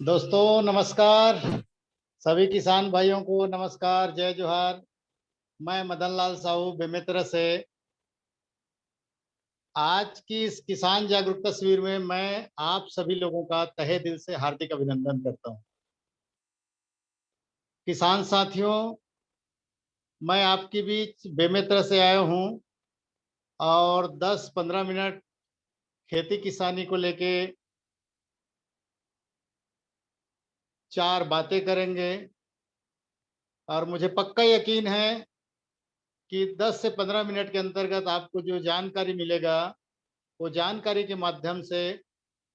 दोस्तों नमस्कार। सभी किसान भाइयों को नमस्कार, जय जोहार। मैं मदन लाल साहू बेमेतरा से। आज की इस किसान जागरूकता शिविर में मैं आप सभी लोगों का तहे दिल से हार्दिक अभिनंदन करता हूं। किसान साथियों, मैं आपके बीच बेमेतरा से आया हूं और 10-15 मिनट खेती किसानी को लेके चार बातें करेंगे। और मुझे पक्का यकीन है कि 10 से 15 मिनट के अंतर्गत आपको जो जानकारी मिलेगा, वो जानकारी के माध्यम से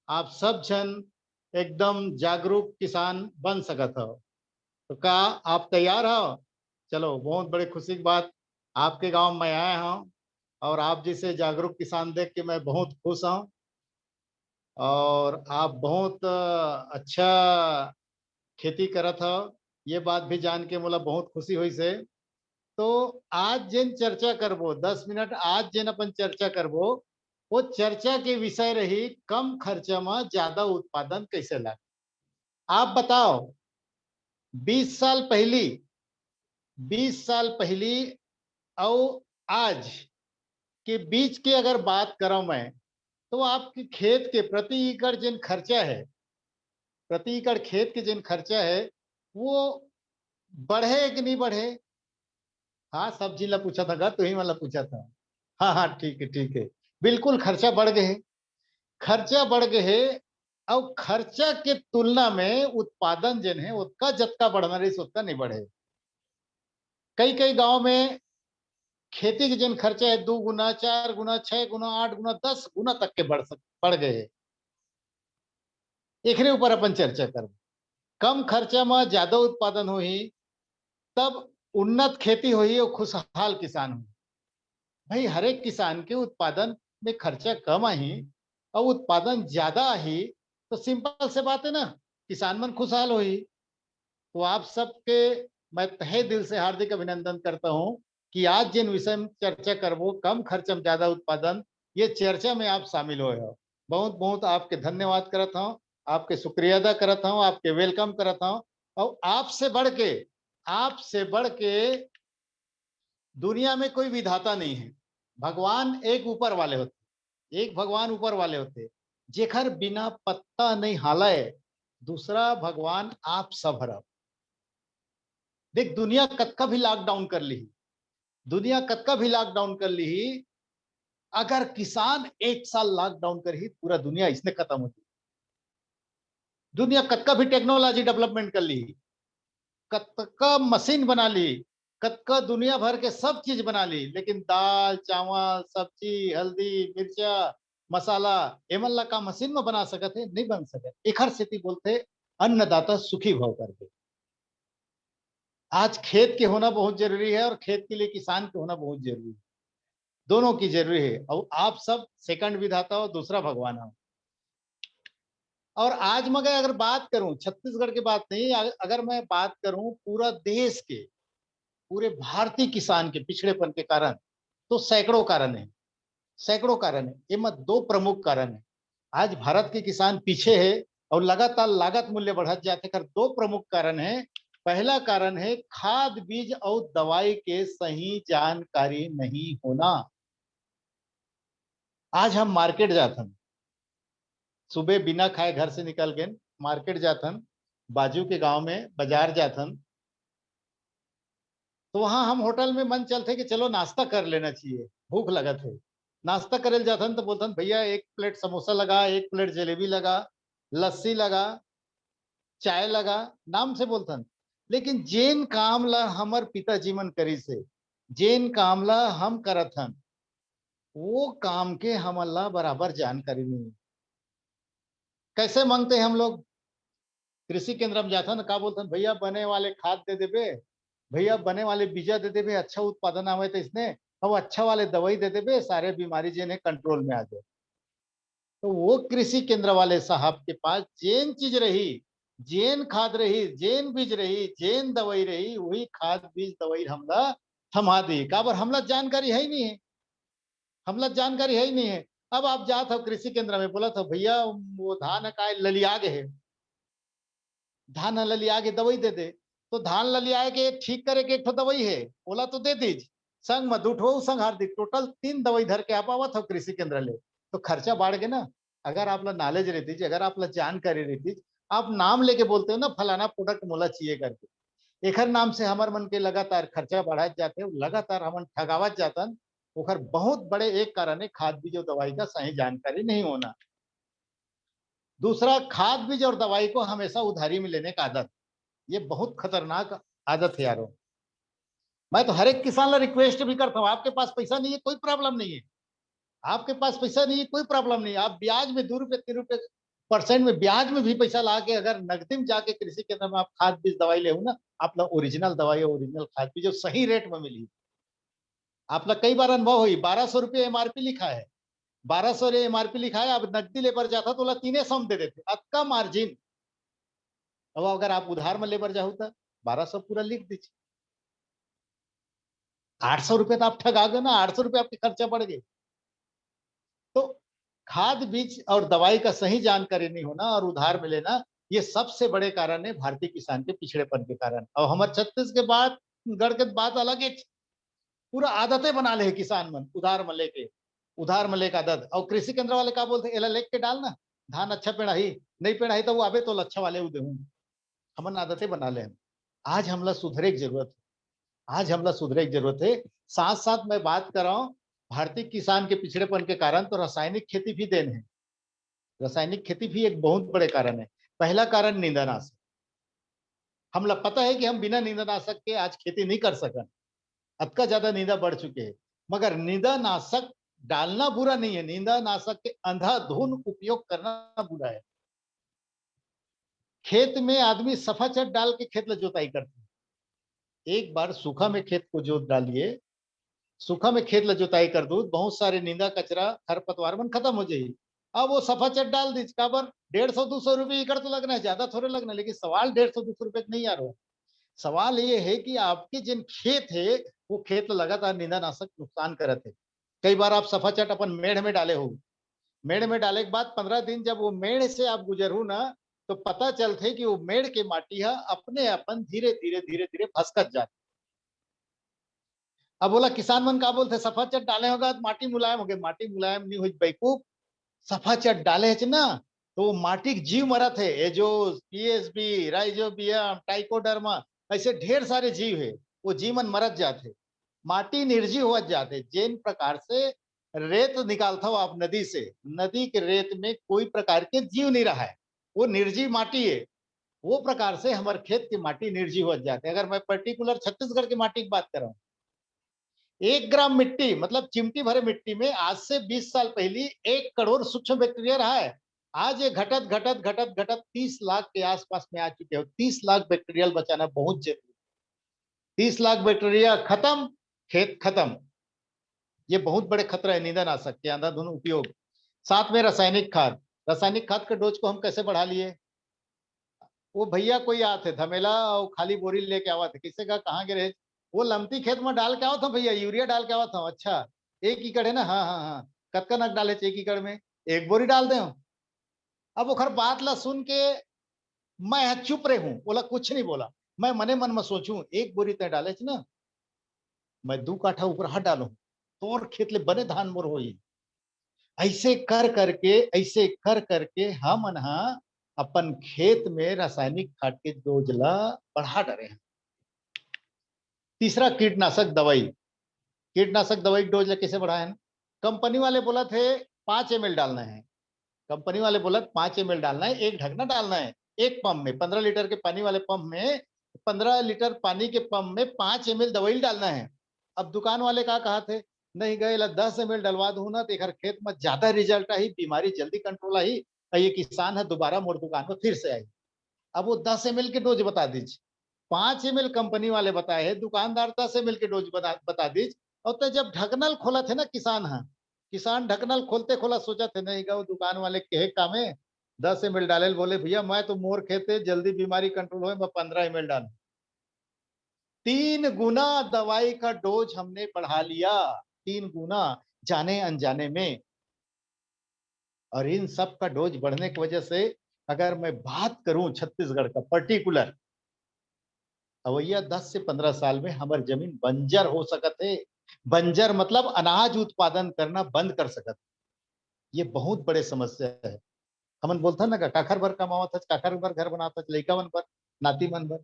आप सब जन एकदम जागरूक किसान बन सकत हो। तो क्या आप तैयार हो? चलो, बहुत बड़ी खुशी की बात, आपके गांव में आया हूं और आप जैसे जागरूक किसान देख के मैं बहुत खुश हूं। और आप बहुत अच्छा खेती करत हो, ये बात भी जान के मोला बहुत खुशी हुई से। तो आज जिन चर्चा करबो, 10 मिनट आज जिन अपन चर्चा करबो, वो चर्चा के विषय रही कम खर्चा में ज्यादा उत्पादन कैसे लाए। आप बताओ, 20 साल पहली 20 साल पहली और आज के बीच की अगर बात करूं मैं, तो आपके खेत के प्रति एकड़ जिन खर्चा है, प्रति एकड़ खेत के जिन खर्चा है, वो बढ़े कि नहीं बढ़े? हाँ, सब्जी ला पूछा था, तू ही वाला पूछा था। हाँ हाँ, ठीक है ठीक है। बिल्कुल खर्चा बढ़ गए, खर्चा बढ़ गए। और खर्चा के तुलना में उत्पादन जिन है उसका जत्ता बढ़ना रही उतना नहीं बढ़े। कई कई गांव में खेती के जिन खर्चा है 2 गुना, 4 गुना, 6 गुना, 8 गुना, 10 गुना तक के बढ़ गए। एकरे ऊपर अपन चर्चा कर। कम खर्चा में ज्यादा उत्पादन हो ही, तब उन्नत खेती हुई और खुशहाल किसान हुई। भाई, हर एक किसान के उत्पादन में खर्चा कम आई और उत्पादन ज्यादा आई, तो सिंपल से बात है ना, किसान मन खुशहाल हुई। तो आप सबके मैं तहे दिल से हार्दिक अभिनंदन करता हूं कि आज जिन विषय में चर्चा करबो, कम खर्च में ज्यादा उत्पादन, ये चर्चा में आप शामिल हुए हो। बहुत बहुत आपके धन्यवाद करता हूं, आपके शुक्रिया अदा करता हूं, आपके वेलकम करता हूं। और आपसे बढ़ के दुनिया में कोई विधाता नहीं है। भगवान एक ऊपर वाले होते, एक भगवान ऊपर वाले होते, जेखर बिना पत्ता नहीं हालाए, दूसरा भगवान आप सब हरब। देख, दुनिया कतका भी लॉकडाउन कर ली, दुनिया कतका भी लॉकडाउन कर ली, अगर किसान एक साल लॉकडाउन कर ही, पूरा दुनिया इसने खत्म होती। दुनिया कतका भी टेक्नोलॉजी डेवलपमेंट कर ली, कतका मशीन बना ली, कतका दुनिया भर के सब चीज बना ली, लेकिन दाल चावल सब्जी हल्दी मिर्चा मसाला, एमन ला का मशीन में बना सकत है? नहीं बन सके। एखर सेती बोलते अन्नदाता सुखी भव करके। आज खेत के होना बहुत जरूरी है और खेत के लिए किसान के होना बहुत जरूरी है। दोनों की जरूरी है और आप सब सेकंड विधाता हो, दूसरा भगवान हो। और आज मगर अगर बात करूं छत्तीसगढ़ की बात नहीं, अगर मैं बात करूं पूरा देश के, पूरे भारतीय किसान के पिछड़ेपन के कारण, तो सैकड़ों कारण है। सैकड़ों कारण है, ये मत दो प्रमुख कारण है। आज भारत के किसान पीछे है और लगातार लागत मूल्य बढ़त जाते कर दो प्रमुख कारण है। पहला कारण है खाद बीज और दवाई के सही जानकारी नहीं होना। आज हम मार्केट जाते हैं, सुबह बिना खाए घर से निकल गए मार्केट जाथन, बाजू के गांव में बाजार जाथन, तो वहां हम होटल में मन चलते कि चलो नाश्ता कर लेना चाहिए, भूख लगत है। नाश्ता करे जाथन तो बोलथन भैया एक प्लेट समोसा लगा, एक प्लेट जलेबी लगा, लस्सी लगा, चाय लगा, नाम से बोलथन। लेकिन जेन काम ला हमर पिताजी मन करी से, जेन काम ला हम करत हन, वो काम के हमला बराबर जानकारी नहीं। कैसे मांगते हैं हम लोग? कृषि केंद्र में जाता ना, का बोलते भैया बने वाले खाद दे देबे, भैया बने वाले बीजा दे देबे, अच्छा उत्पादन आवे तो इसने, अब अच्छा वाले दवाई दे देबे, सारे बीमारी जिन्हें कंट्रोल में आ जाए। तो वो कृषि केंद्र वाले साहब के पास जेन चीज रही, जेन खाद रही, जेन बीज रही, जेन दवाई रही, वही खाद बीज दवाई हमला थमा दी। काबर हमला जानकारी है ही नहीं है, हमला जानकारी है ही नहीं है। अब आप जात हो कृषि केंद्र में, बोला था भैया वो धान का ललिया गए है, धान ललिया के दवाई दे दे, तो धान ललिया के ठीक करे के एक ठो दवाई है, बोला तो दे दीज संग में दूठो संग हार्दिक टोटल 3 दवाई धर के आप आवत हो कृषि केंद्र ले, तो खर्चा बढ़ गए ना। अगर आप नॉलेज रहती, अगर आप जानकारी रहती, आप नाम लेके बोलते हो ना फलाना प्रोडक्ट मोला चाहिए करके, एकर नाम से हमार मन के लगातार खर्चा बढ़ात जाते, लगातार हमन ठगावत जातन। ओकर बहुत बड़े एक कारण है खाद बीज और दवाई का सही जानकारी नहीं होना। दूसरा, खाद बीज और दवाई को हमेशा उधारी में लेने का आदत, ये बहुत खतरनाक आदत है यारो। मैं तो हर एक किसान ला रिक्वेस्ट भी करता हूँ, आपके पास पैसा नहीं है कोई प्रॉब्लम नहीं है, आपके पास पैसा नहीं है कोई प्रॉब्लम नहीं है, आप ब्याज में 2 रुपए 3 रुपए परसेंट में ब्याज में भी पैसा ला के अगर नकदी में जाके कृषि केंद्र में आप खाद बीज दवाई ले ना, आप लोग ओरिजिनल दवाई ओरिजिनल खाद बीज जो सही रेट में मिली। आप लोग कई बार अनुभव हुई, 1200 रुपये एमआरपी लिखा है, 1200 एमआरपी लिखा है, अब नकदी लेबर जाता तो 300 में दे देते, अक्का मार्जिन। अब अगर आप उधार में लेबर जाओ तो 1200 पूरा लिख दीजिए, 800 रुपये तो आप ठगा गए ना, 800 रुपये आपके खर्चा बढ़ गए। तो खाद बीज और दवाई का सही जानकारी नहीं होना और उधार में लेना, ये सबसे बड़े कारण है भारतीय किसान के पिछड़ेपन के कारण। और हमारे छत्तीस के बाद गढ़ के बात अलग है, पूरा आदतें बना ले किसान मन उधार में लेके, उधार में लेके आदत। और कृषि केंद्र वाले क्या बोलते, एला लेके के डालना, धान अच्छा पेड़ाही, नहीं पेड़ाही तो वो आबे तो अच्छा वाले उदे हूँ, हमन आदतें बना ले। आज हमला सुधरे की जरूरत है, आज हमला सुधरे की जरूरत है। साथ साथ मैं बात कर रहा हूँ, भारतीय किसान के पिछड़ेपन के कारण तो रासायनिक खेती भी देन है, रासायनिक खेती भी एक बहुत बड़े कारण है। पहला कारण निंदानाशक, हमला पता है कि हम बिना निंदानाशक के आज खेती नहीं कर सकते, अतका ज्यादा नींदा बढ़ चुके हैं, मगर नींदानाशक डालना बुरा नहीं है, नींदानाशक के अंधाधुंध उपयोग करना बुरा है। खेत में आदमी सफाचट डाल के खेत में जोताई करते हैं, एक बार सूखा में खेत को जोत डालिए, सूखा में खेत ला जोताई कर दो, बहुत सारे नींदा कचरा खरपतवार मन खत्म हो जाये। अब वो सफाचट डाल दीज काबर, 150-200 रुपये एकड़ तो लगना है, ज्यादा थोड़े लगना, लेकिन सवाल 150-200 रुपये नहीं आ रहा। सवाल ये है कि आपके जिन खेत है वो खेत लगातार निंदानाशक नुकसान करत है। कई बार आप सफाचट अपन मेढ़ में डाले हो, मेढ़ में डाले के बाद 15 दिन जब वो मेढ़ से आप गुजरू ना, तो पता चलते कि वो मेढ़ के माटी है अपने अपन धीरे धीरे धीरे धीरे भस्कत जाते। अब बोला किसान मन का बोलते सफाचट डाले होगा तो माटी मुलायम हो गए, माटी मुलायम नहीं हुई बेवकूफ, सफाचट डाले है ना तो वो माटी के जीव मरत है, एजोस पीएसबी राइजोबियम टाइकोडर्मा, ऐसे ढेर सारे जीव है, वो जीव मन मरत जाते, माटी निर्जीव हो जाते। जिन प्रकार से रेत निकालता हो आप नदी से, नदी के रेत में कोई प्रकार के जीव नहीं रहा है, वो निर्जीव माटी है, वो प्रकार से हमारे खेत की माटी निर्जीव हो जाते। अगर मैं पर्टिकुलर छत्तीसगढ़ की माटी की बात कर रहा हूँ, 1 ग्राम मिट्टी मतलब चिमटी भरे मिट्टी में आज से 20 साल पहले 1 करोड़ सूक्ष्म बैक्टीरिया रहा है। आज ये घटत घटत घटत घटत 30 लाख के आसपास में आ चुके हो। 30 लाख बैक्टीरियल बचाना बहुत जरूरी, 30 लाख बैक्टीरिया खत्म, खेत खत्म। ये बहुत बड़े खतरा है निंदानाशक के अंधाधुंध उपयोग। साथ में रासायनिक खाद, रासायनिक खाद के डोज को हम कैसे बढ़ा लिए, वो भैया कोई आते धमेला और खाली बोरी लेके आवा थे, किसी का कहाँ गिरे, वो लमती खेत में डाल के आवा था भैया, यूरिया डाल के आवा था। अच्छा 1 एकड़ है ना, हाँ हाँ हाँ, कतका नग डाले 1 एकड़ में, 1 बोरी डाल दे। अब ओखर बात ला सुन के मैं चुप रहे हूँ, बोला कुछ नहीं बोला। मैं मने मन में सोचूं 1 बोरी तय डाले ना, मैं 2 काठा ऊपर हट डालू, तोर खेत ले बने धान मोर हो। ऐसे कर करके, ऐसे कर करके हम अपन खेत में रासायनिक खाद के डोज ला बढ़ा डरे हैं। तीसरा, कीटनाशक दवाई, कीटनाशक दवाई डोज ला कैसे बढ़ाए हैं, कंपनी वाले बोला थे 5 ml डालना है, कंपनी वाले बोला 5 ml डालना है, एक ढकना डालना है, एक पंप में 15 लीटर के पानी वाले पंप में, 15 लीटर पानी के पंप में 5 ml दवाई डालना है। अब दुकान वाले का कहा थे, नहीं गए 10 ml डलवा दू ना तो एक खेत में ज्यादा रिजल्ट आई, बीमारी जल्दी कंट्रोल आई, ये किसान है दोबारा मोर दुकान पर फिर से आई। अब वो 10 ml के डोज बता दीजिए, 5 ml कंपनी वाले बताए है, दुकानदार 10 ml के डोज बता दीजिए। और तो जब ढकनल खोला थे ना किसान, हाँ किसान ढकनल खोलते खोला सोचा थे नहीं गो दुकान वाले कहे काम है, 10 ml डाले, बोले भैया मैं तो मोर खेते जल्दी बीमारी कंट्रोल हो, मैं 15 ml डालू। 3 गुना दवाई का डोज हमने बढ़ा लिया, 3 गुना, जाने अनजाने में। और इन सब का डोज बढ़ने की वजह से अगर मैं बात करूं छत्तीसगढ़ का पर्टिकुलर, अवैया 10 से 15 साल में हमार जमीन बंजर हो सकत है। बंजर मतलब अनाज उत्पादन करना बंद कर सकत। ये बहुत बड़े समस्या है। हमन बोलता ना काखर भर कमावत है, काखर भर घर बनाता है, लइका मन पर, नाती मन पर,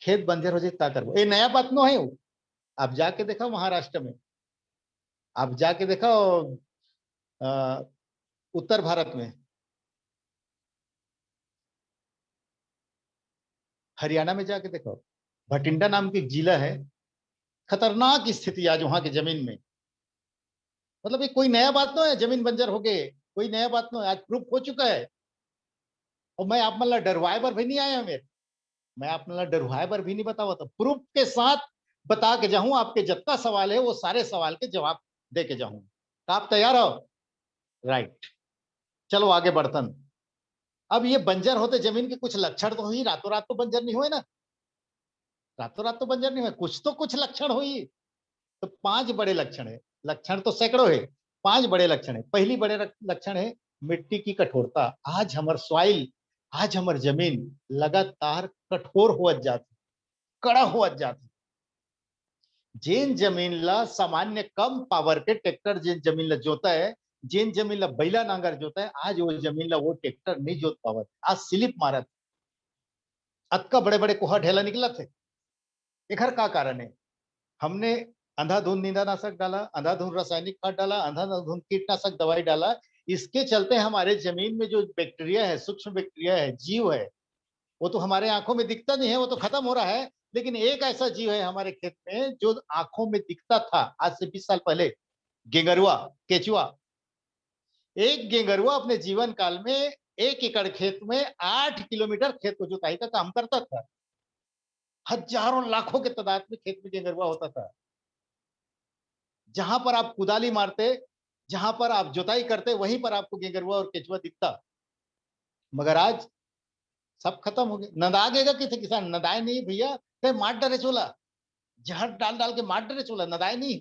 खेत बंजर हो जाए का करबो। ये नया बात नो है वो। आप जाके देखो महाराष्ट्र में, आप जाके देखो अ, उत्तर भारत में, हरियाणा में जाके देखो, भटिंडा नाम की एक जिला है, खतरनाक स्थिति आज वहां की जमीन में। मतलब ये कोई नया बात तो है, जमीन बंजर हो गए, कोई नया बात तो है, आज प्रूफ हो चुका है। और मैं आप मतलब डरवाए पर भी नहीं आया मेरे, मैं आप मतलब डरवाए पर भी नहीं बतावा था, प्रूफ के साथ बता के जाऊं। आपके जितना सवाल है वो सारे सवाल के जवाब दे के जाऊं। आप तैयार हो? राइट, चलो आगे बढ़तन। अब ये बंजर होते जमीन के कुछ लक्षण तो ही, रातों रात तो बंजर नहीं हुए ना, रातों रात तो बंजर नहीं हुए, कुछ तो कुछ लक्षण हुई। तो 5 बड़े लक्षण है, लक्षण तो सैकड़ों है, 5 बड़े लक्षण है। पहली बड़े लक्षण है मिट्टी की कठोरता। आज हमार सॉइल, आज हमार जमीन लगातार कठोर होत जाती, कड़ा होत जाती। जिन जमीन ला सामान्य कम पावर के ट्रैक्टर जिन जमीन ला जोता है, जिन जमीन ला बैला नांगर जोता है, आज वो जमीन ला वो ट्रैक्टर नहीं जोत पावत, आज स्लिप मारत। अतका बड़े बड़े कोहा ढेला निकला थे। एकर का कारण है? हमने अंधाधुंध निंदानाशक डाला, अंधाधुंध रासायनिक खाद डाला, अंधाधुंध कीटनाशक दवाई डाला। इसके चलते हमारे जमीन में जो बैक्टीरिया है, सूक्ष्म बैक्टीरिया है, जीव है, वो तो हमारे आंखों में दिखता नहीं है, वो तो खत्म हो रहा है। लेकिन एक ऐसा जीव है हमारे खेत में जो आंखों में दिखता था आज से 20 साल पहले, गेंगरुआ, केचुआ। एक गेंगरुआ अपने जीवन काल में 1 एकड़ खेत में 8 किलोमीटर खेत को जुताई का काम करता था। हजारों लाखों के तादाद में खेत में गेंगरुआ होता था। जहां पर आप कुदाली मारते, जहां पर आप जुताई करते, वहीं पर आपको गेंगरुआ और केचुआ दिखता। मगर आज सब खत्म हो गए। नदागेगा किसे किसान? नदाए नहीं भैया, कहीं मार डरे चोला, जहर डाल डाल के मार डरे चोला, नदाए नहीं।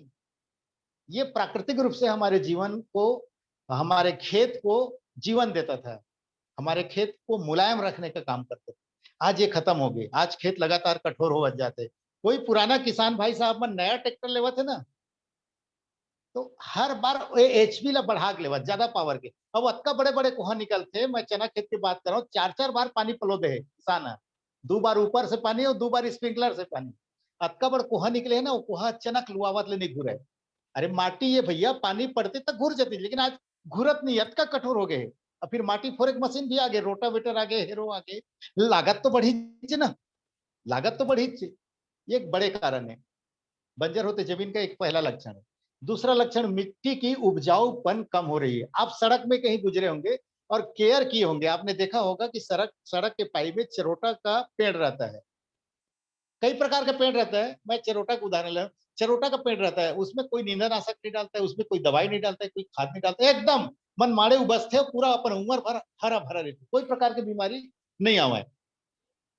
ये प्राकृतिक रूप से हमारे जीवन को, हमारे खेत को जीवन देता था, हमारे खेत को मुलायम रखने का काम करते थे। आज ये खत्म हो गए, आज खेत लगातार कठोर हो जाते। कोई पुराना किसान भाई साहब में नया ट्रैक्टर लेवा थे ना, तो हर बार एचपी ला बढ़ा के लेवा, ज्यादा पावर के। अब अतका बड़े बड़े कुहा निकलते, मैं चना खेत की बात कर रहा हूँ, 4 4 बार पानी पलो दे किसान है, 2 बार ऊपर से पानी और 2 बार स्प्रिंकलर से पानी। अतका बड़ कुहा निकले है ना, वो कुहा चनक लुआवत ले नहीं घुरे। अरे माटी ये भैया पानी पड़ते तक घुर जाती, लेकिन आज घुरत नहीं, अतका कठोर हो गए। और फिर माटी फोरेक मशीन भी आ गए, रोटावेटर आ गए, हेरो आ गए। लागत तो बढ़ी ना, लागत तो बढ़ी। ये एक बड़े कारण है, बंजर होते जमीन का एक पहला लक्षण है। दूसरा लक्षण, मिट्टी की उपजाऊपन कम हो रही है। आप सड़क में कहीं गुजरे होंगे और केयर किए होंगे, आपने देखा होगा कि सड़क सड़क के पाई में चिरोटा का पेड़ रहता है। कई प्रकार का पेड़ रहता है, मैं चिरोटा का उदाहरण ले, चिरोटा का पेड़ रहता है, उसमें कोई नींदनाशक नहीं डालता है, उसमें कोई दवाई नहीं डालता है, कोई खाद नहीं डालता है, एकदम मन माड़े उबसते पूरा अपन उम्र भर हरा भरा रहता, कोई प्रकार की बीमारी नहीं आवा है।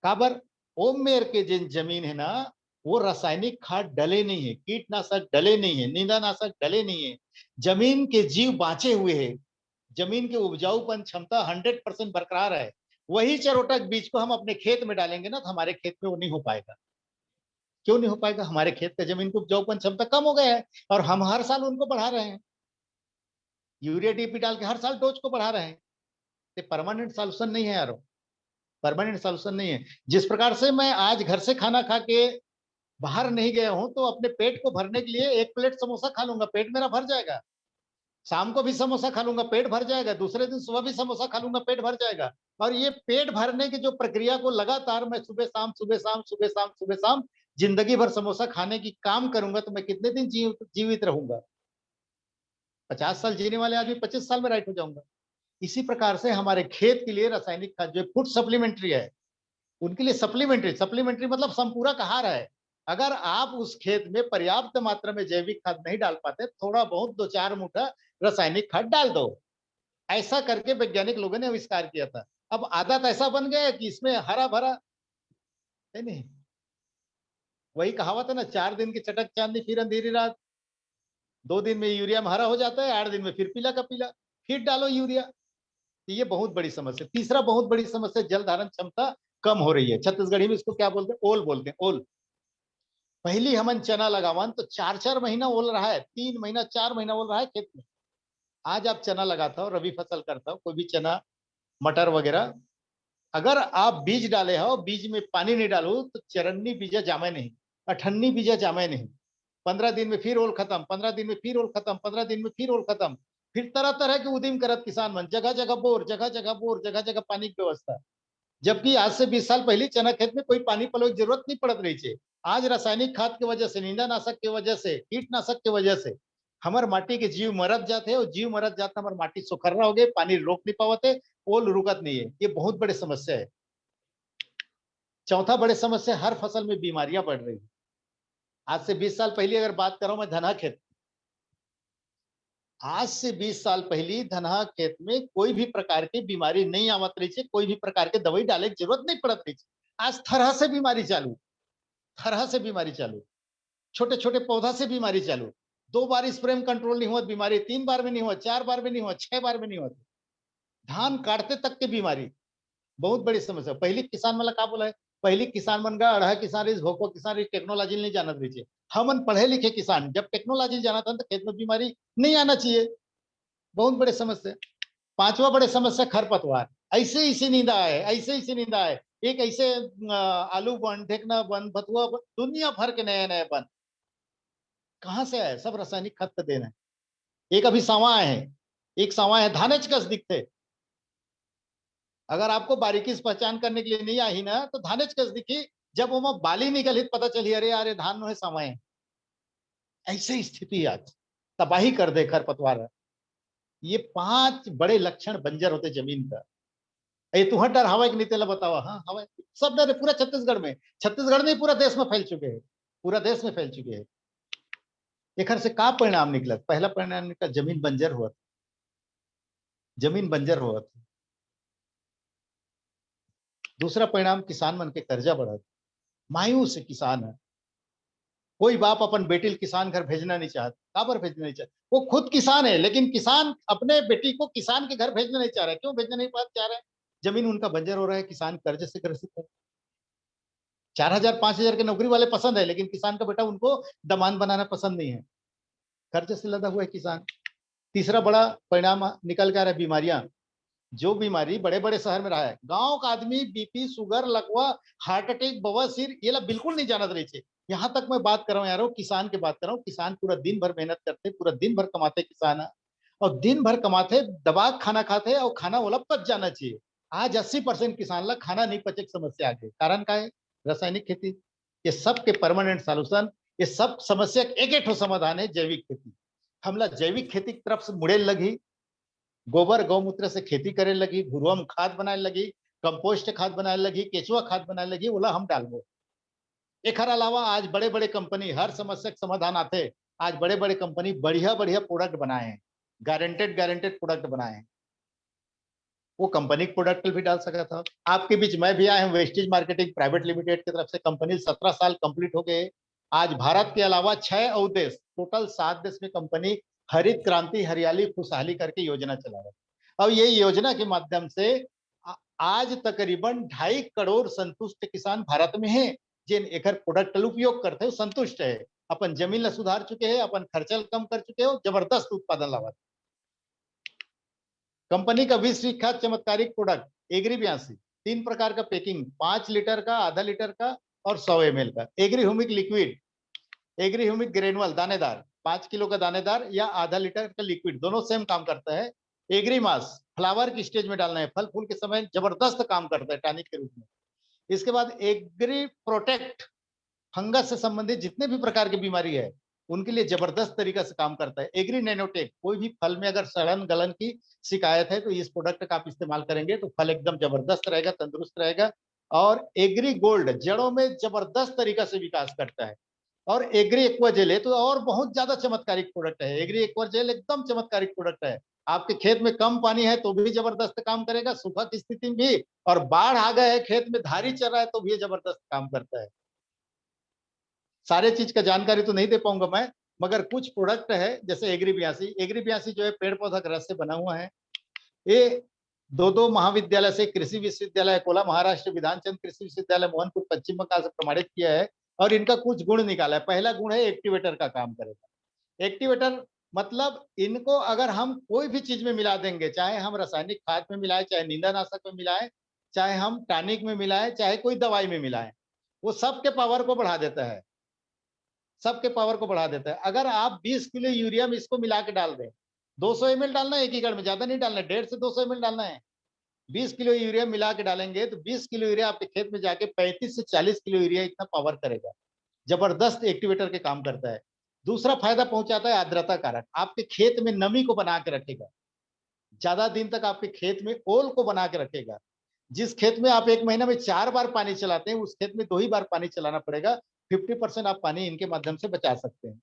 काबर? ओ मेर के जिन जमीन है ना, वो रासायनिक खाद डले नहीं है, कीटनाशक डले नहीं है, निंदानाशक डले नहीं है, जमीन के जीव बांचे हुए हैं, जमीन के उपजाऊपन क्षमता 100% बरकरार है। वही चरोटक बीज को हम अपने खेत में डालेंगे ना, तो हमारे खेत में वो नहीं हो पाएगा। क्यों नहीं हो पाएगा? हमारे खेत का जमीन की उपजाऊपन क्षमता कम हो गया है, और हम हर साल उनको बढ़ा रहे हैं, यूरिया डीपी डाल के हर साल डोज को बढ़ा रहे हैं। ये परमानेंट सॉल्यूशन नहीं है यारो, परमानेंट सॉल्यूशन नहीं है। जिस प्रकार से मैं आज घर से खाना खा के बाहर नहीं गया हूं, तो अपने पेट को भरने के लिए 1 प्लेट समोसा खा लूंगा, पेट मेरा भर जाएगा। शाम को भी समोसा खा लूंगा, पेट भर जाएगा। दूसरे दिन सुबह भी समोसा खा लूंगा, पेट भर जाएगा। और ये पेट भरने की जो प्रक्रिया को लगातार मैं सुबह शाम, सुबह शाम, सुबह शाम, सुबह शाम, जिंदगी भर समोसा खाने की काम करूंगा, तो मैं कितने दिन जीवित रहूंगा? 50 साल जीने वाले आदमी 25 साल में राइट हो जाऊंगा। इसी प्रकार से हमारे खेत के लिए रासायनिक खाद जो फूड सप्लीमेंट्री है, उनके लिए सप्लीमेंट्री, सप्लीमेंट्री मतलब संपूरक आहार है। अगर आप उस खेत में पर्याप्त मात्रा में जैविक खाद नहीं डाल पाते, थोड़ा बहुत 2 4 मुठा रासायनिक खाद डाल दो। ऐसा करके वैज्ञानिक लोगों ने आविष्कार किया था। अब आदत ऐसा बन गया है कि इसमें हरा भरा है नहीं। वही कहावत है ना, 4 दिन की चटक चांदनी फिर अंधेरी रात। 2 दिन में यूरिया में हरा हो जाता है, 8 दिन में फिर पीला का पीला, फिर डालो यूरिया। तो ये बहुत बड़ी समस्या। तीसरा बहुत बड़ी समस्या, जल धारण क्षमता कम हो रही है। छत्तीसगढ़ी में इसको क्या बोलते हैं? ओल बोलते हैं, ओल। पहली हमन चना लगावन तो 4-4 महीना ओल रहा है, 3 महीना 4 महीना ओल रहा है खेत में। आज आप चना लगाता हो, रबी फसल करता हो, कोई भी चना मटर वगैरह, अगर आप बीज डाले हो, बीज में पानी नहीं डालो तो चरन्नी बीजा जामे नहीं, अठन्नी बीजा जामे नहीं। 15 दिन में फिर ओल खत्म, 15 दिन में फिर ओल खत्म, 15 दिन में फिर ओल खत्म। फिर तरह तरह के उदिम करत किसान मन, जगह जगह बोर, जगह जगह बोर, जगह जगह पानी की व्यवस्था। जबकि आज से 20 साल पहले चना खेत में कोई पानी पलो की जरूरत नहीं पड़त रही है। आज रासायनिक खाद की वजह से, निंदानाशक की वजह से, कीटनाशक की वजह से हमार माटी के जीव मरत जाते हैं, और जीव मरत जाता हमार माटी सुखर्रा हो गए, पानी रोक नहीं पावते, ओल रुकत नहीं है। ये बहुत बड़ी समस्या है। चौथा बड़े समस्या, हर फसल में बीमारियां बढ़ रही है। आज से 20 साल पहले अगर बात करो मैं धना खेत, आज से 20 साल पहले धनहा खेत में कोई भी प्रकार की बीमारी नहीं आवत रही है, कोई भी प्रकार के दवाई डाले की जरूरत नहीं पड़त रही है। आज तरह से बीमारी चालू, तरह से बीमारी चालू, छोटे छोटे पौधा से बीमारी चालू। 2 बार स्प्रे में कंट्रोल नहीं हुआ बीमारी, 3 बार में नहीं हुआ, 4 बार में नहीं हुआ, 6 बार में नहीं हुआ। धान काटते तक के बीमारी, बहुत बड़ी समस्या। पहले किसान मतलब का बोला है, पहले किसान मन का अढ़ा किसान इस भोको किसान इस टेक्नोलॉजी नहीं जानत रही है। हमन पढ़े लिखे किसान जब टेक्नोलॉजी जाना था तो खेत में बीमारी नहीं आना चाहिए। बहुत बड़े समस्या। पांचवा बड़े समस्या, खरपतवार। ऐसे ऐसे नींदा है, ऐसे ऐसे नींदा है। एक ऐसे आलू बन, ढेकना बन, बथुआ बन, दुनिया भर के नए नए बन कहाँ से आए? सब रासायनिक खाद का देना है। एक अभी सावा आए हैं, एक सावा है धानेच कस दिखते। अगर आपको बारीकी से पहचान करने के लिए नहीं आई ना तो धानेच कस दिखी। जब वो बाली निकली पता चली अरे यार ये धान नो है समय। ऐसी स्थिति आज तबाही कर दे खरपतवार। ये 5 बड़े लक्षण बंजर होते जमीन का। ये तुहर डर हवा के नीति बताओ। हाँ हवा, सब डर है पूरा छत्तीसगढ़ में। छत्तीसगढ़ नहीं पूरा देश में फैल चुके हैं, पूरा देश में फैल चुके हैं। एक से का परिणाम निकला? पहला परिणाम निकला जमीन बंजर हुआ, जमीन बंजर हुआ। दूसरा परिणाम किसान मन के कर्जा बढ़ा, मायूस किसान है। कोई बाप अपन बेटी किसान घर भेजना नहीं चाहता, काबर भेजना नहीं चाहता? वो खुद किसान है लेकिन किसान अपने बेटी को किसान के घर भेजना नहीं चाह रहा है। क्यों भेजना नहीं चाह रहा है? जमीन उनका बंजर हो रहा है, किसान कर्ज से ग्रसित है। 4,000 5,000 के नौकरी वाले पसंद है लेकिन किसान का बेटा उनको दमान बनाना पसंद नहीं है। कर्ज से लदा हुआ है किसान। तीसरा बड़ा परिणाम निकल के आ रहा है, बीमारियां। जो बीमारी बड़े बड़े शहर में रहा है, गांव का आदमी बीपी शुगर लकवा हार्ट अटैक बवासीर ये ला बिल्कुल नहीं जानत रही थे। यहाँ तक मैं बात कर रहा हूँ यारो, किसान की बात कर रहा हूँ। किसान पूरा दिन भर मेहनत करते, पूरा दिन भर कमाते किसान है, और दिन भर कमाते दबा खाना खाते, और खाना वाला पच जाना चाहिए। आज 80% किसान ला खाना नहीं पचे की समस्या आ गई। कारण का है? रासायनिक खेती। ये सब के परमानेंट सॉल्यूशन, ये सब समस्या एक एक समाधान है जैविक खेती। हमला जैविक खेती की तरफ से मुड़े लगी, गोबर गौमूत्र से खेती करे लगी, घुरुआ में खाद बनाए लगी, कंपोस्ट खाद बनाए लगी, केचुआ खाद बनाए लगी, बोला हम डालबो। एक अलावा आज बड़े बड़े कंपनी हर समस्या के समाधान आते। आज बड़े बड़े कंपनी बढ़िया बढ़िया प्रोडक्ट बनाए हैं, गारंटेड गारंटेड प्रोडक्ट बनाए हैं। वो कंपनी प्रोडक्ट भी डाल सका था। आपके बीच मैं भी आया हूँ, वेस्टेज मार्केटिंग प्राइवेट लिमिटेड की तरफ से कंपनी 17 साल कंप्लीट हो गए। आज भारत के अलावा 6 और देश, टोटल 7 देश में कंपनी हरित क्रांति हरियाली खुशहाली करके योजना चला रहा है। और ये योजना के माध्यम से आज तकरीबन 2.5 करोड़ संतुष्ट किसान भारत में हैं, जिन एक प्रोडक्ट उपयोग करते हो संतुष्ट है, अपन जमीन ला सुधार चुके हैं, अपन खर्चा कम कर चुके हो, जबरदस्त उत्पादन लावा। कंपनी का विश्व विख्यात चमत्कारिक प्रोडक्ट एग्री 82, 3 प्रकार का पैकिंग, 5 लीटर का, आधा लीटर का और 100 ml का। Agri humic liquid, agri humic granule दानेदार, 5 किलो का दानेदार या आधा लीटर का लिक्विड, दोनों सेम काम करता है। एग्री मास फ्लावर की स्टेज में डालना है, फल फूल के समय जबरदस्त काम करता है टॉनिक के रूप में। इसके बाद एग्री प्रोटेक्ट, फंगस से संबंधित जितने भी प्रकार की बीमारी है उनके लिए जबरदस्त तरीका से काम करता है। एग्री नैनोटेक, कोई भी फल में अगर सड़न गलन की शिकायत है तो इस प्रोडक्ट का आप इस्तेमाल करेंगे तो फल एकदम जबरदस्त रहेगा, तंदुरुस्त रहेगा। और एग्री गोल्ड जड़ों में जबरदस्त तरीका से विकास करता है। और एग्री एक्वा जेल है तो और बहुत ज्यादा चमत्कारिक प्रोडक्ट है। एग्री एक्वा जेल एकदम चमत्कारिक प्रोडक्ट है। आपके खेत में कम पानी है तो भी जबरदस्त काम करेगा, सूखा की स्थिति में भी, और बाढ़ आ गए है खेत में धारी चल रहा है तो भी जबरदस्त काम करता है। सारे चीज का जानकारी तो नहीं दे पाऊंगा मैं, मगर कुछ प्रोडक्ट है जैसे एग्री 82। एग्री 82 जो है पेड़ पौधा का रस से बना हुआ है। ये दो महाविद्यालय से कृषि विश्वविद्यालय अकोला महाराष्ट्र, विधानचंद कृषि विश्वविद्यालय मोहनपुर पश्चिम बंगाल से प्रमाणित किया है और इनका कुछ गुण निकाला है। पहला गुण है एक्टिवेटर का काम करेगा। एक्टिवेटर मतलब इनको अगर हम कोई भी चीज में मिला देंगे, चाहे हम रासायनिक खाद में मिलाएं, चाहे नींदानाशक में मिलाएं, चाहे हम टॉनिक में मिलाएं, चाहे कोई दवाई में मिलाएं, वो सबके पावर को बढ़ा देता है। सबके पावर को बढ़ा देता है। अगर आप 20 किलो यूरिया में इसको मिला के डाल दें, 200 ml डालना है एक एकड़ में, ज्यादा नहीं डालना है, 150 से 200 ml डालना है। 20 किलो यूरिया मिला के डालेंगे तो 20 किलो यूरिया आपके खेत में जाके 35 से 40 किलो यूरिया इतना पावर करेगा। जबरदस्त एक्टिवेटर के काम करता है। दूसरा फायदा पहुंचाता है आर्द्रता कारक, आपके खेत में नमी को बना के रखेगा, ज्यादा दिन तक आपके खेत में ओल को बना के रखेगा। जिस खेत में आप एक महीना में 4 बार पानी चलाते हैं, उस खेत में 2 ही बार पानी चलाना पड़ेगा। 50% आप पानी इनके माध्यम से बचा सकते हैं।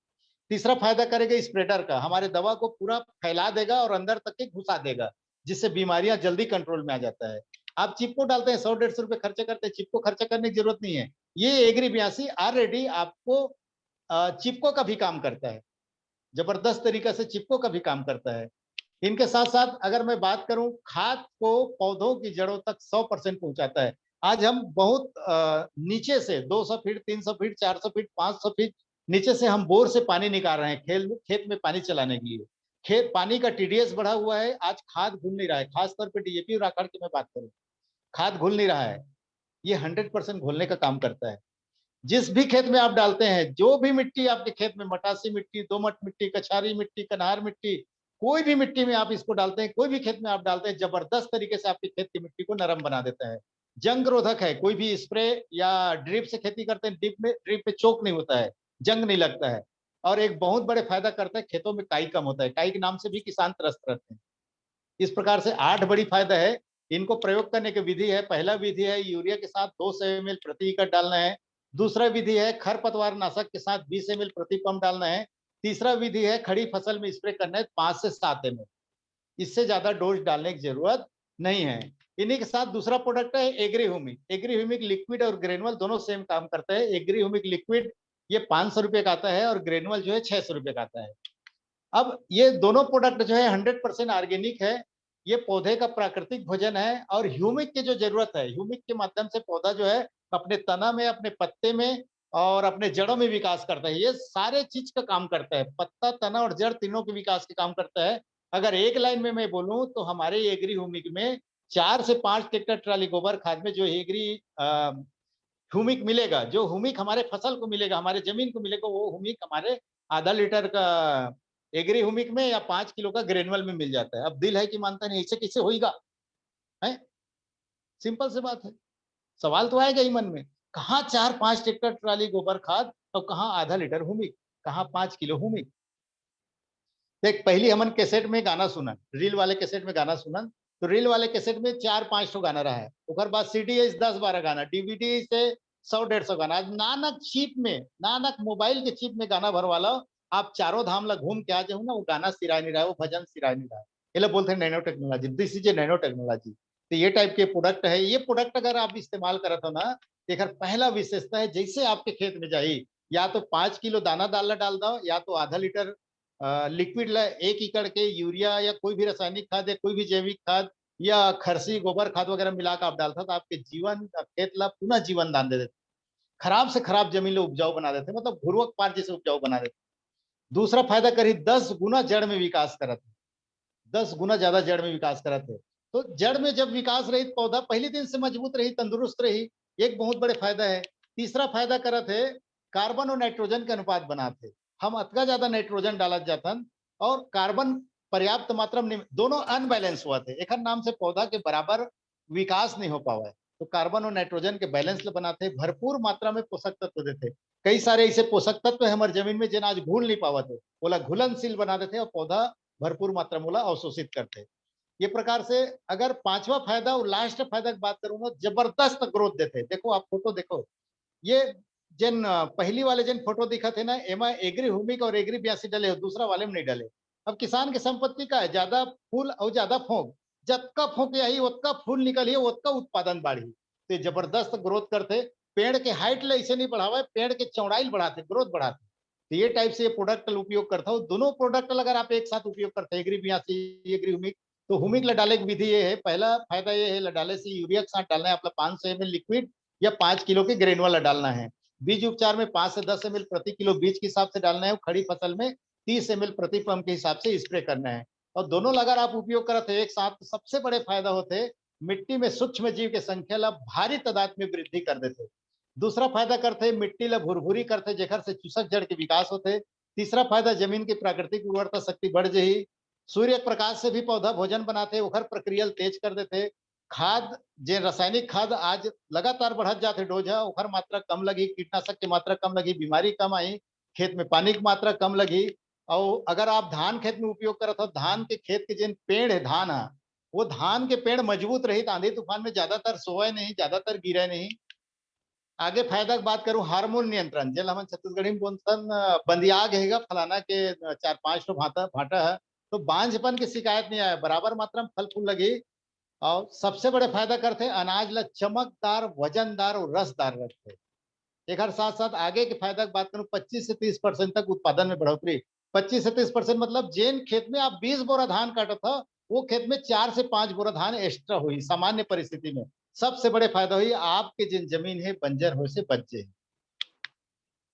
तीसरा फायदा करेगा स्प्रेडर का, हमारे दवा को पूरा फैला देगा और अंदर तक के घुसा देगा, जिससे बीमारियां जल्दी कंट्रोल में आ जाता है। आप चिपको डालते हैं, 100-150 रुपए खर्चा करते हैं, चिपको खर्चा करने की जरूरत नहीं है। ये एग्री 82 ऑलरेडी आपको चिपको का भी काम करता है, जबरदस्त तरीका से चिपको का भी काम करता है। इनके साथ साथ अगर मैं बात करूं, खाद को पौधों की जड़ों तक 100% पहुंचाता है। आज हम बहुत नीचे से 200 फीट, 300 फीट, 400 फीट, 500 फीट नीचे से हम बोर से पानी निकाल रहे हैं खेत में पानी चलाने के लिए। खेत पानी का टीडीएस बढ़ा हुआ है, आज खाद घुल नहीं रहा है, खासतौर पर डीएपी और राखाड़ की मैं बात करूं, खाद घुल नहीं रहा है। ये 100% घोलने का काम करता है। जिस भी खेत में आप डालते हैं, जो भी मिट्टी आपके खेत में, मटासी मिट्टी, दोमट मिट्टी, कछारी मिट्टी, कन्हार मिट्टी, कोई भी मिट्टी में आप इसको डालते हैं, कोई भी खेत में आप डालते हैं, जबरदस्त तरीके से आपके खेत की मिट्टी को नरम बना देता है। जंग रोधक है, कोई भी स्प्रे या ड्रिप से खेती करते हैं, ड्रिप पे चोक नहीं होता है, जंग नहीं लगता है। और एक बहुत बड़े फायदा करता है, खेतों में काई कम होता है, काई के नाम से भी किसान त्रस्त रहते हैं। इस प्रकार से 8 बड़ी फायदा है। इनको प्रयोग करने की विधि है, पहला विधि है यूरिया के साथ 200 ml प्रति एकड़ डालना है। दूसरा विधि है खरपतवार नाशक के साथ 20 ml प्रति पंप डालना है। तीसरा विधि है खड़ी फसल में स्प्रे करना है 5 से 7 ml। इससे ज्यादा डोज डालने की जरूरत नहीं है। इन्हीं के साथ दूसरा प्रोडक्ट है agri humic. Agri humic liquid और ग्रेनुअल दोनों सेम काम करता है। एग्री ह्यूमिक लिक्विड ये 500 रुपए का आता है और ग्रेनुअल जो है 600 रुपए का आता है। अब ये दोनों प्रोडक्ट जो है 100% ऑर्गेनिक है। ये पौधे का प्राकृतिक भोजन है और ह्यूमिक की जो जरूरत है, ह्यूमिक के माध्यम से पौधा जो है अपने तना में, अपने पत्ते में और अपने जड़ों में विकास करता है। ये सारे चीज का काम करता है, पत्ता, तना और जड़ तीनों के विकास के काम करता है। अगर एक लाइन में मैं बोलूं तो हमारे एग्री ह्यूमिक में 4 से 5 ट्रैक्टर ट्राली गोबर खाद में जो एग्री ह्यूमिक मिलेगा, जो ह्यूमिक हमारे फसल को मिलेगा, हमारे जमीन को मिलेगा, वो ह्यूमिक हमारे आधा लीटर का एग्री ह्यूमिक में या 5 किलो का ग्रेनुअल में मिल जाता है। अब दिल है कि मानता नहीं, ऐसे कैसे होगा है? सिंपल सी बात है। सवाल तो आएगा ही मन में, कहाँ 4-5 ट्रैक्टर ट्राली गोबर खाद और कहाँ आधा लीटर ह्यूमिक, कहाँ 5 किलो ह्यूमिक। देख, पहली हमन कैसेट में गाना सुनन, रील वाले कैसेट में गाना सुनन, तो रील वाले कैसेट में 4-5 गाना रहा है। उसके बाद सीडी है 10-12 गाना, डीवीडी से 100-150 गाना। आज नानक चिप में, नानक मोबाइल के चिप में गाना भरवा लो, आप चारों धाम ला घूम के आ जाओ ना, वो गाना सिराय नहीं रहा है, वो भजन सिराय नहीं रहा है। ये लोग बोलते हैं nano technology, this is a nano technology. तो ये टाइप के प्रोडक्ट है। ये प्रोडक्ट अगर आप इस्तेमाल करत हो ना, एक पहला विशेषता है, जैसे आपके खेत में जाई, या तो 5 किलो दाना डाल दो, या तो आधा लीटर लिक्विड ला 1 एकड़ के यूरिया या कोई भी रासायनिक खाद या कोई भी जैविक खाद या खरसी गोबर खाद वगैरह मिलाकर आप डालता, तो आपके जीवन खेत ला पुनः जीवन दान दे देते, खराब से खराब जमीन लो उपजाऊ बना देते, मतलब घुरवक पार जैसे उपजाऊ बना देते। दूसरा फायदा करी 10 गुना जड़ में विकास करते, 10 गुना ज्यादा जड़ में विकास करते। तो जड़ में जब विकास रही, पौधा पहले दिन से मजबूत रही, तंदुरुस्त रही, एक बहुत बड़े फायदा है। तीसरा फायदा करते है कार्बन और नाइट्रोजन के अनुपात बनाते। हम अतका ज्यादा नाइट्रोजन डालत जातन और कार्बन पर्याप्त मात्रा में दोनों अनबैलेंस हुआ थे, एक नाम से पौधा के बराबर विकास नहीं हो पावा है। तो कार्बन और नाइट्रोजन के बैलेंस बनाते, भरपूर मात्रा में पोषक तत्व देते। कई सारे ऐसे पोषक तत्व है हमारे जमीन में जिन्हें आज घुल नहीं पावा थे, बोला घुलनशील बना देते और पौधा भरपूर मात्रा में अवशोषित करते। ये प्रकार से अगर पांचवा फायदा और लास्ट फायदा की बात करूंगा, जबरदस्त ग्रोथ देते। देखो आप फोटो देखो, ये जिन पहली वाले जिन फोटो दिखा थे ना, एमा एग्री ह्यूमिक और एग्री 82 डले हो, दूसरा वाले में नहीं डले। अब किसान की संपत्ति का है ज्यादा फूल और ज्यादा फोक, जतका फोक यही उतका फूल निकलिए, उतका उत्पादन बढ़ी। तो जबरदस्त ग्रोथ करते। पेड़ के हाइट ले ऐसे नहीं बढ़ावा, पेड़ के चौड़ाई बढ़ाते, ग्रोथ बढ़ाते। तो ये टाइप से ये प्रोडक्ट उपयोग करता हूँ। दोनों प्रोडक्ट अगर आप एक साथ उपयोग करते हैं, एग्री 82 एग्री ह्यूमिक, तो हुमिक लडाले की विधि ये है, पहला फायदा ये है लडाले से यूरिया के साथ डालना है आपका 500 ml लिक्विड या 5 किलो के ग्रेन वाला डालना है। बीज उपचार में 5 से 10 ml प्रति किलो बीज के हिसाब से डालना है। खड़ी फसल में 30 ml प्रति पंप के हिसाब से स्प्रे करना है। और दोनों लगातार आप उपयोग करते एक साथ, तो सबसे बड़े फायदा होते मिट्टी में सूक्ष्म जीव के संख्या ला भारी तादाद में वृद्धि कर देते। दूसरा फायदा करते मिट्टी ला भुरभुरी करते, जेकर से चूसक जड़ के विकास होते। तीसरा फायदा जमीन की प्राकृतिक उर्वरता शक्ति बढ़ जही। सूर्य प्रकाश से भी पौधा भोजन बनाते, ओकर प्रक्रिया तेज कर देते। खाद जे रासायनिक खाद आज लगातार बढ़त जाते डोज है, ओकर मात्रा कम लगी, कीटनाशक की मात्रा कम लगी, बीमारी कम आई, खेत में पानी की मात्रा कम लगी। और अगर आप धान खेत में उपयोग करत हो, धान के खेत के जिन पेड़ है धान है, वो धान के पेड़ मजबूत रही, आंधी तूफान में ज्यादातर सोए नहीं, ज्यादातर गिरे नहीं। आगे फायदा की बात करूं, हार्मोन नियंत्रण, जेल हम छत्तीसगढ़ी में बोलतन बंदिया घेगा फलाना के 4-5 तो भाटा भाटा है, तो बांझपन की शिकायत नहीं आया, बराबर मात्रा में फल फूल लगी। और सबसे बड़े फायदा करते अनाज ला चमकदार, वजनदार और रसदार रखते। एक साथ साथ आगे के फायदा की बात करूं, 25 से 30% तक उत्पादन में बढ़ोतरी। 25 से 30% मतलब जेन खेत में आप 20 बोरा धान काटा था, वो खेत में 4 से 5 बोरा धान एक्स्ट्रा हुई सामान्य परिस्थिति में। सबसे बड़े फायदा हुई आपके जिन जमीन है बंजर हो से बच जाए।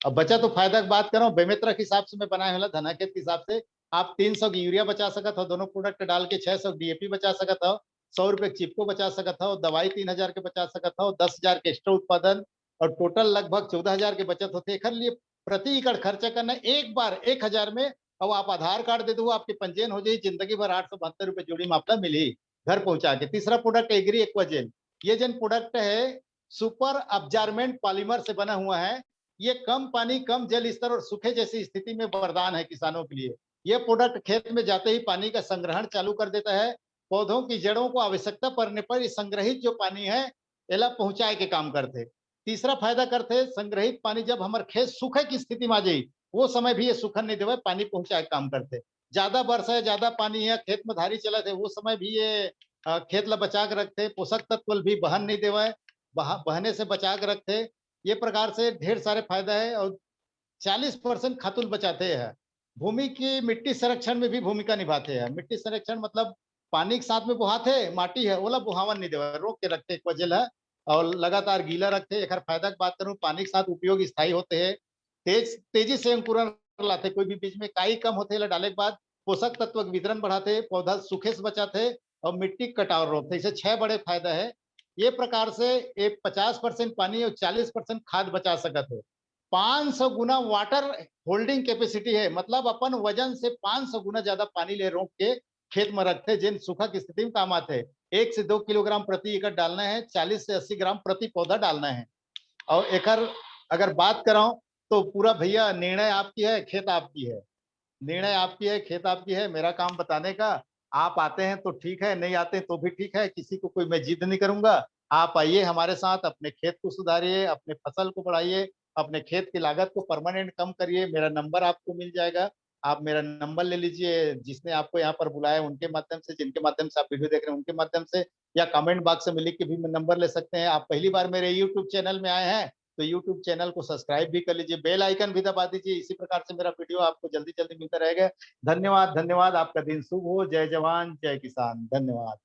अब बचा तो फायदा की बात कर रहा हूँ, बेमेत्रा के हिसाब से मैं बनाया हुआ धना खेत के हिसाब से आप 300 की यूरिया बचा सकत हो, दोनों प्रोडक्ट डाल के 600 डीएपी बचा सकत हो, 100 रुपए चिपको बचा सकत हो, दवाई 3000 के बचा सकत हो, 10,000 के एक्स्ट्रा उत्पादन और टोटल लगभग 14,000 के बचत होते। एक लिए प्रति एकड़ खर्चा करना एक बार 1,000 में, और आप आधार कार्ड दे दो आपके पंजीयन हो जाए, जिंदगी भर 872 रुपए जोड़ी में आपका मिली घर पहुंचा के। तीसरा प्रोडक्ट एग्री एक्वाजेल, ये जन प्रोडक्ट है सुपर अब्जॉर्बेंट पॉलीमर से बना हुआ है। ये कम पानी, कम जल स्तर और सूखे जैसी स्थिति में वरदान है किसानों के लिए। ये प्रोडक्ट खेत में जाते ही पानी का संग्रहण चालू कर देता है। पौधों की जड़ों को आवश्यकता पड़ने पर संग्रहित जो पानी है एला पहुंचाए के काम करते। तीसरा फायदा करते संग्रहित पानी जब हमारे खेत सूखे की स्थिति में आ जाए, वो समय भी ये सूखन नहीं देवे, पानी पहुंचाए काम करते। ज्यादा वर्षा है, ज्यादा पानी है, खेत में धारी चला थे, वो समय भी ये खेत ला बचा के रखते। पोषक तत्व भी बहन नहीं देवे, बहने से बचा के रखते। ये प्रकार से ढेर सारे फायदा है। और 40% खातुल बचाते हैं। भूमि की मिट्टी संरक्षण में भी भूमिका निभाते हैं। मिट्टी संरक्षण मतलब पानी के साथ में बुहाते, माटी है ओला बुहावन नहीं देवा, रोक के रखते एक वजह है और लगातार गीला रखते। एक फायदा की बात करूं, पानी के साथ उपयोग स्थायी होते हैं, तेजी से अंकुरण लाते, कोई भी बीज में काई कम होते डाले के बाद पोषक तत्व वितरण बढ़ाते, पौधा सूखे से बचाते और मिट्टी कटाव रोकते। इसे 6 बड़े फायदा है। ये प्रकार से एक 50% पानी और 40% खाद बचा सकते हो। 500 गुना वाटर होल्डिंग कैपेसिटी है, मतलब अपन वजन से 500 गुना ज्यादा पानी ले रोक के खेत में रखते, जिन सूखा की स्थिति में काम आते। 1 से 2 किलोग्राम प्रति एकड़ डालना है, 40 से 80 ग्राम प्रति पौधा डालना है। और एक अगर बात कराऊं तो पूरा भैया निर्णय आपकी है, खेत आपकी है। निर्णय आपकी है, खेत आपकी है, मेरा काम बताने का। आप आते हैं तो ठीक है, नहीं आते तो भी ठीक है, किसी को कोई मैं जिद नहीं करूंगा। आप आइए हमारे साथ, अपने खेत को सुधारिए, अपने फसल को बढ़ाइए, अपने खेत की लागत को परमानेंट कम करिए। मेरा नंबर आपको मिल जाएगा, आप मेरा नंबर ले लीजिए। जिसने आपको यहाँ पर बुलाया उनके माध्यम से, जिनके माध्यम से आप वीडियो देख रहे हैं उनके माध्यम से, या कमेंट बॉक्स में लिख के भी नंबर ले सकते हैं। आप पहली बार मेरे यूट्यूब चैनल में आए हैं तो यूट्यूब चैनल को सब्सक्राइब भी कर लीजिए, बेल आइकन भी दबा दीजिए। इसी प्रकार से मेरा वीडियो आपको जल्दी जल्दी मिलता रहेगा। धन्यवाद, धन्यवाद। आपका दिन शुभ हो। जय जवान जय किसान। धन्यवाद।